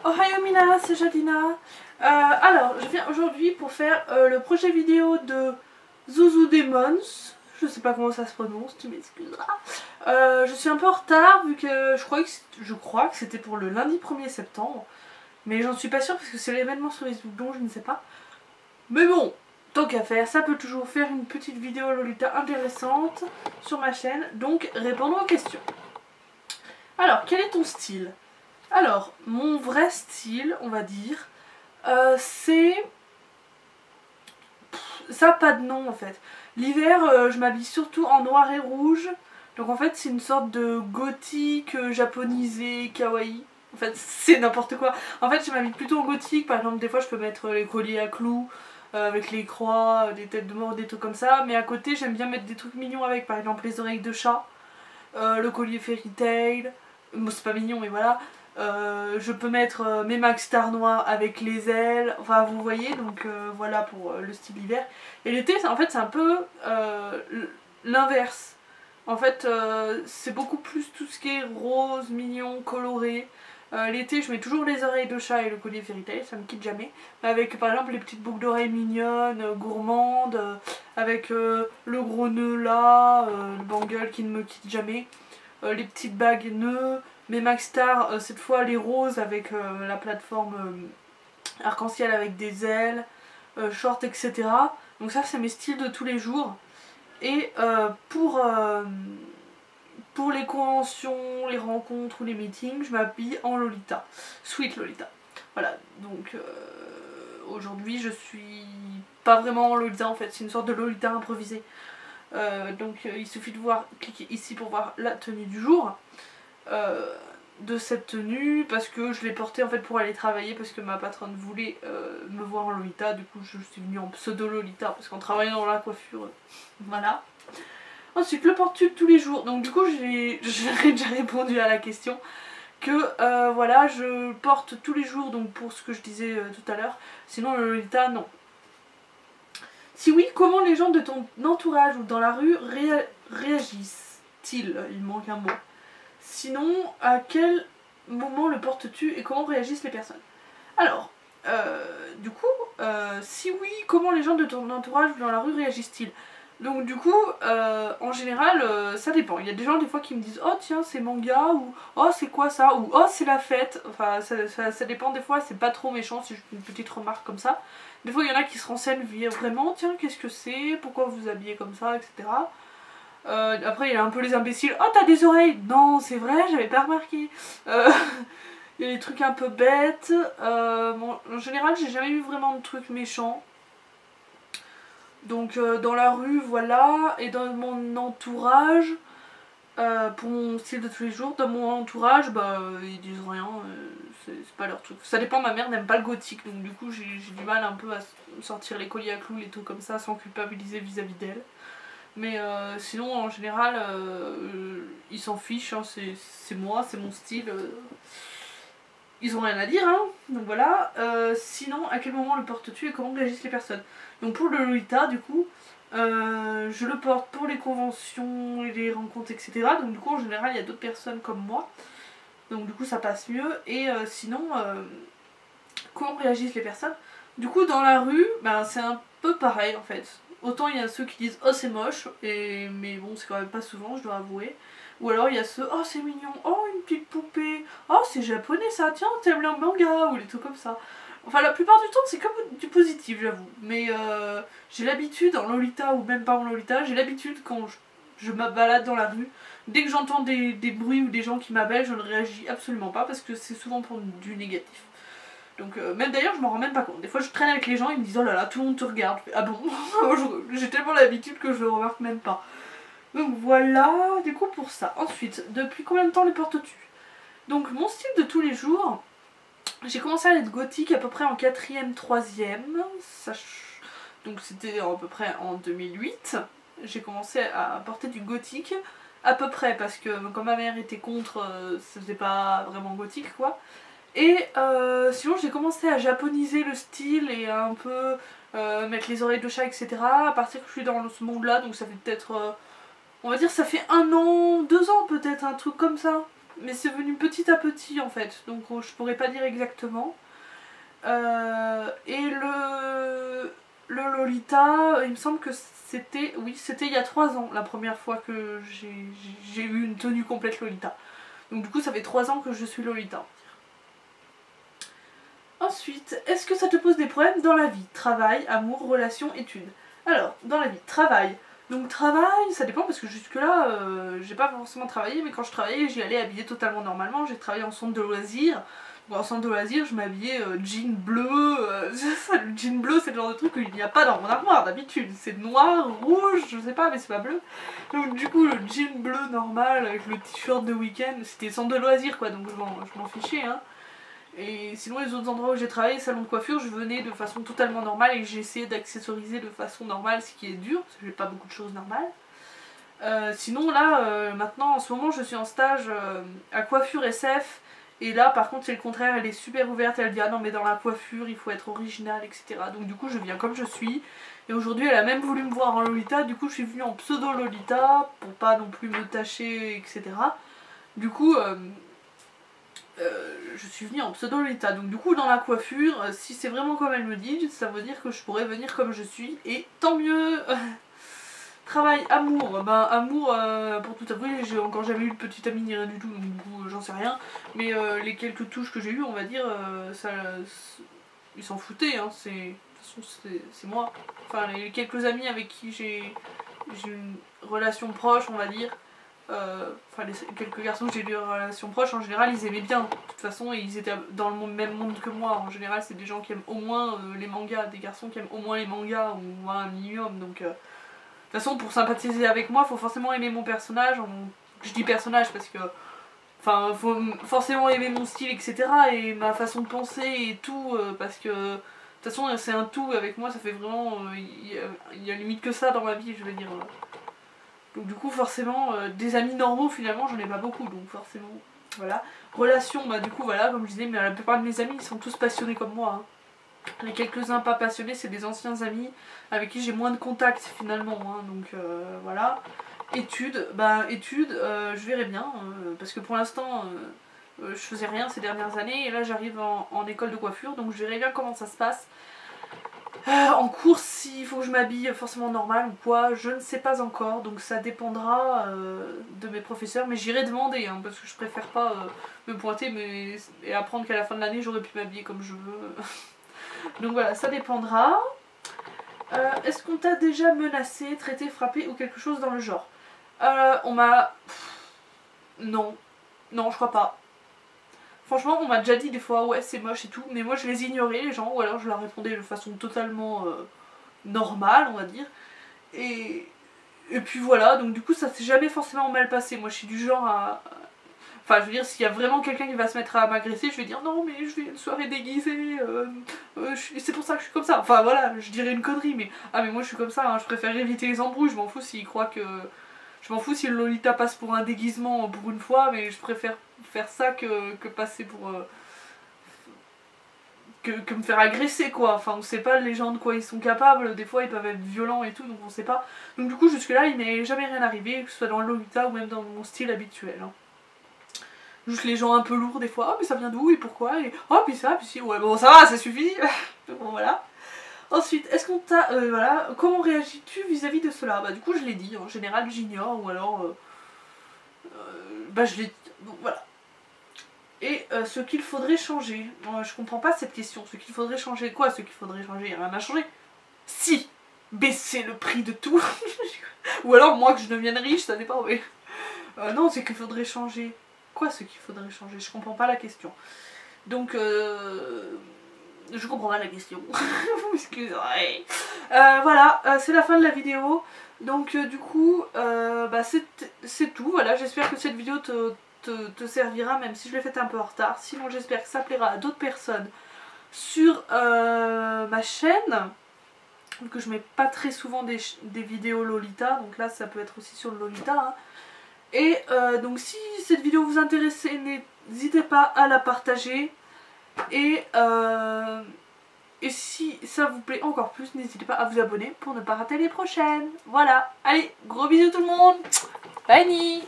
Ohayo Mina, c'est Jadina. Alors, je viens aujourd'hui pour faire le projet vidéo de Zouzou Demons. Je sais pas comment ça se prononce, tu m'excuseras. Je suis un peu en retard vu que je crois que c'était pour le lundi 1er septembre. Mais j'en suis pas sûre parce que c'est l'événement sur Facebook, donc je ne sais pas. Mais bon, tant qu'à faire, ça peut toujours faire une petite vidéo Lolita intéressante sur ma chaîne. Donc, répondre aux questions. Alors, quel est ton style ? Alors, mon vrai style, on va dire, c'est... Ça n'a pas de nom en fait. L'hiver, je m'habille surtout en noir et rouge. Donc en fait, c'est une sorte de gothique japonisé, kawaii. En fait, c'est n'importe quoi. En fait, je m'habille plutôt en gothique. Par exemple, des fois, je peux mettre les colliers à clous avec les croix, des têtes de mort, des trucs comme ça. Mais à côté, j'aime bien mettre des trucs mignons avec. Par exemple, les oreilles de chat, le collier fairy tail. Bon, c'est pas mignon, mais voilà. Je peux mettre mes Max Star noirs avec les ailes, enfin vous voyez, donc voilà pour le style hiver. Et l'été, en fait, c'est un peu l'inverse. En fait, c'est beaucoup plus tout ce qui est rose, mignon, coloré. L'été, je mets toujours les oreilles de chat et le collier fairy tail, ça me quitte jamais. Avec par exemple les petites boucles d'oreilles mignonnes, gourmandes, avec le gros nœud là, le bangle qui ne me quitte jamais. Les petites bagues nœuds, mes Max Star, cette fois les roses avec la plateforme arc-en-ciel avec des ailes, short, etc. Donc ça c'est mes styles de tous les jours. Et pour les conventions, les rencontres ou les meetings, je m'habille en Lolita, Sweet Lolita. Voilà, donc aujourd'hui je suis pas vraiment en Lolita en fait, c'est une sorte de Lolita improvisée. Il suffit de cliquer ici pour voir la tenue du jour de cette tenue, parce que je l'ai portée en fait pour aller travailler, parce que ma patronne voulait me voir en Lolita. Du coup je suis venue en pseudo Lolita parce qu'en travaillant dans la coiffure, voilà. Ensuite, le portes-tu tous les jours? Donc du coup j'ai déjà répondu à la question que voilà, je porte tous les jours, donc pour ce que je disais tout à l'heure. Sinon le Lolita, non. Si oui, comment les gens de ton entourage ou dans la rue réagissent-ils? Il manque un mot. Sinon, à quel moment le portes-tu et comment réagissent les personnes? Alors, du coup, si oui, comment les gens de ton entourage ou dans la rue réagissent-ils? Donc du coup, en général, ça dépend. Il y a des gens des fois qui me disent « Oh tiens, c'est manga » ou « Oh c'est quoi ça » ou « Oh c'est la fête ». Enfin, ça dépend des fois, c'est pas trop méchant, c'est juste une petite remarque comme ça. Des fois, il y en a qui se renseignent vraiment « Tiens, qu'est-ce que c'est? Pourquoi vous vous habillez comme ça ?» etc. Après, il y a un peu les imbéciles « Oh, t'as des oreilles !» Non, c'est vrai, j'avais pas remarqué. Il y a des trucs un peu bêtes. Bon, en général, j'ai jamais eu vraiment de trucs méchants. Donc dans la rue, voilà, et dans mon entourage, pour mon style de tous les jours, dans mon entourage, bah ils disent rien, c'est pas leur truc. Ça dépend, ma mère n'aime pas le gothique, donc du coup j'ai du mal un peu à sortir les colliers à clous, les trucs comme ça, sans culpabiliser vis-à-vis d'elle. Mais sinon, en général, ils s'en fichent, hein, c'est moi, c'est mon style. Ils ont rien à dire, hein. Donc voilà. Sinon, à quel moment le portes-tu et comment réagissent les personnes? Donc pour le Lolita, du coup, je le porte pour les conventions et les rencontres, etc. Donc du coup, en général, il y a d'autres personnes comme moi. Donc du coup, ça passe mieux. Et sinon, comment réagissent les personnes? Du coup, dans la rue, ben, c'est un peu pareil en fait. Autant il y a ceux qui disent « Oh, c'est moche », mais bon, c'est quand même pas souvent, je dois avouer. Ou alors il y a ceux « Oh, c'est mignon, oh, une petite poupée, oh, c'est japonais ça, tiens, t'aimes le manga » ou les trucs comme ça. Enfin, la plupart du temps, c'est comme du positif, j'avoue. Mais j'ai l'habitude, en Lolita ou même pas en Lolita, j'ai l'habitude quand je me balade dans la rue, dès que j'entends des bruits ou des gens qui m'appellent, je ne réagis absolument pas parce que c'est souvent pour du négatif. Donc même d'ailleurs je m'en rends même pas compte. Des fois je traîne avec les gens, ils me disent oh là là tout le monde te regarde. Ah bon? J'ai tellement l'habitude que je le remarque même pas. Donc voilà, du coup pour ça. Ensuite, depuis combien de temps les portes-tu? Donc mon style de tous les jours, j'ai commencé à être gothique à peu près en 4ème, 3ème. Donc c'était à peu près en 2008. J'ai commencé à porter du gothique. À peu près parce que comme ma mère était contre, ça faisait pas vraiment gothique quoi. Et sinon j'ai commencé à japoniser le style et à un peu mettre les oreilles de chat, etc. à partir que je suis dans ce monde là, donc ça fait peut-être, on va dire ça fait 1 an, 2 ans peut-être, un truc comme ça. mais c'est venu petit à petit en fait, donc je pourrais pas dire exactement. Et le Lolita, il me semble que c'était, oui, c'était il y a 3 ans, la première fois que j'ai eu une tenue complète Lolita. Donc du coup ça fait 3 ans que je suis Lolita. Ensuite, est-ce que ça te pose des problèmes dans la vie? Travail, amour, relations, études. Alors, dans la vie, travail. Donc travail, ça dépend parce que jusque là, j'ai pas forcément travaillé, mais quand je travaillais, j'y allais habillée totalement normalement. J'ai travaillé en centre de loisirs. En centre de loisirs, je m'habillais jean bleu. Le jean bleu, c'est le genre de truc qu'il n'y a pas dans mon armoire d'habitude. C'est noir, rouge, je sais pas, mais c'est pas bleu. Donc du coup, le jean bleu normal avec le t-shirt de week-end, c'était centre de loisirs quoi, donc je m'en fichais hein. Et sinon les autres endroits où j'ai travaillé, salon de coiffure, je venais de façon totalement normale et j'ai essayé d'accessoriser de façon normale, ce qui est dur, parce que j'ai pas beaucoup de choses normales. Sinon là, maintenant en ce moment je suis en stage à coiffure SF, et là par contre c'est le contraire, elle est super ouverte, elle dit ah non mais dans la coiffure il faut être original etc. Donc du coup je viens comme je suis, et aujourd'hui elle a même voulu me voir en Lolita, du coup je suis venue en pseudo Lolita, pour pas non plus me tâcher etc. Du coup... je suis venue en pseudo Lolita, donc du coup dans la coiffure, si c'est vraiment comme elle me dit, ça veut dire que je pourrais venir comme je suis, et tant mieux. Travail, amour, ben amour, pour tout avouer, j'ai encore jamais eu de petite amie ni rien du tout, donc du coup j'en sais rien, mais les quelques touches que j'ai eues, on va dire, ça, ils s'en foutaient, hein, de toute façon c'est moi. Enfin les quelques amis avec qui j'ai une relation proche, on va dire, enfin les quelques garçons que j'ai eu des relations proches, en général ils aimaient bien, de toute façon, et ils étaient dans le même monde que moi. En général c'est des gens qui aiment au moins les mangas, des garçons qui aiment au moins les mangas, ou au moins un minimum, donc... De toute façon, pour sympathiser avec moi, faut forcément aimer mon personnage. Je dis personnage parce que... Enfin, faut forcément aimer mon style, etc. Et ma façon de penser et tout, parce que... De toute façon, c'est un tout, avec moi, ça fait vraiment... Il y a limite que ça dans ma vie, je veux dire. Donc du coup, forcément, des amis normaux, finalement, j'en ai pas beaucoup, donc forcément... Voilà. Relations, bah du coup, voilà, comme je disais, mais la plupart de mes amis, ils sont tous passionnés comme moi, hein. Les quelques-uns pas passionnés, c'est des anciens amis avec qui j'ai moins de contact finalement, hein, donc voilà. Études, je verrai bien, parce que pour l'instant je faisais rien ces dernières années, et là j'arrive en école de coiffure, donc je verrai bien comment ça se passe. En cours, s'il faut que je m'habille forcément normal ou quoi, je ne sais pas encore, donc ça dépendra de mes professeurs, mais j'irai demander, hein, parce que je préfère pas me pointer et apprendre qu'à la fin de l'année j'aurais pu m'habiller comme je veux. Donc voilà, ça dépendra. Est-ce qu'on t'a déjà menacé, traité, frappé ou quelque chose dans le genre? On m'a... Non. Non, je crois pas. Franchement, on m'a déjà dit des fois, ouais, c'est moche et tout, mais moi je les ignorais, les gens, ou alors je leur répondais de façon totalement normale, on va dire. Et puis voilà, donc du coup ça s'est jamais forcément mal passé. Moi je suis du genre à... Enfin, je veux dire, s'il y a vraiment quelqu'un qui va se mettre à m'agresser, je vais dire non, mais je vais à une soirée déguisée, c'est pour ça que je suis comme ça. Enfin voilà, je dirais une connerie, mais ah, mais moi je suis comme ça, hein, je préfère éviter les embrouilles. Je m'en fous s'ils croient que. Je m'en fous si le Lolita passe pour un déguisement pour une fois, mais je préfère faire ça que passer pour. Que me faire agresser quoi. Enfin, on sait pas les gens de quoi ils sont capables, des fois ils peuvent être violents et tout, donc on sait pas. Donc du coup, jusque-là, il m'est jamais rien arrivé, que ce soit dans le Lolita ou même dans mon style habituel. Hein. Juste les gens un peu lourds des fois, oh mais ça vient d'où et pourquoi, et oh puis ça, puis si, ouais bon ça va, ça suffit. Bon voilà. Ensuite, est-ce qu'on t'a, voilà, comment réagis-tu vis-à-vis de cela? Bah du coup je l'ai dit, en général j'ignore, ou alors, bah je l'ai dit, donc voilà. Et ce qu'il faudrait changer, je comprends pas cette question, ce qu'il faudrait changer, quoi ce qu'il faudrait changer, il n'y a rien à changer. Si, baisser le prix de tout, ou alors moi que je devienne riche, ça dépend, mais... non, c'est qu'il faudrait changer. Quoi ce qu'il faudrait changer? Je comprends pas la question. Donc, je comprends pas la question. Vous m'excuserez. Voilà, c'est la fin de la vidéo. Donc, du coup, bah, c'est tout. Voilà, j'espère que cette vidéo te servira, même si je l'ai faite un peu en retard. Sinon, j'espère que ça plaira à d'autres personnes sur ma chaîne. Vu que je mets pas très souvent des vidéos Lolita. Donc là, ça peut être aussi sur le Lolita. Hein. Et donc si cette vidéo vous intéresse, n'hésitez pas à la partager. Et si ça vous plaît encore plus, n'hésitez pas à vous abonner pour ne pas rater les prochaines. Voilà, allez, gros bisous tout le monde. Bye.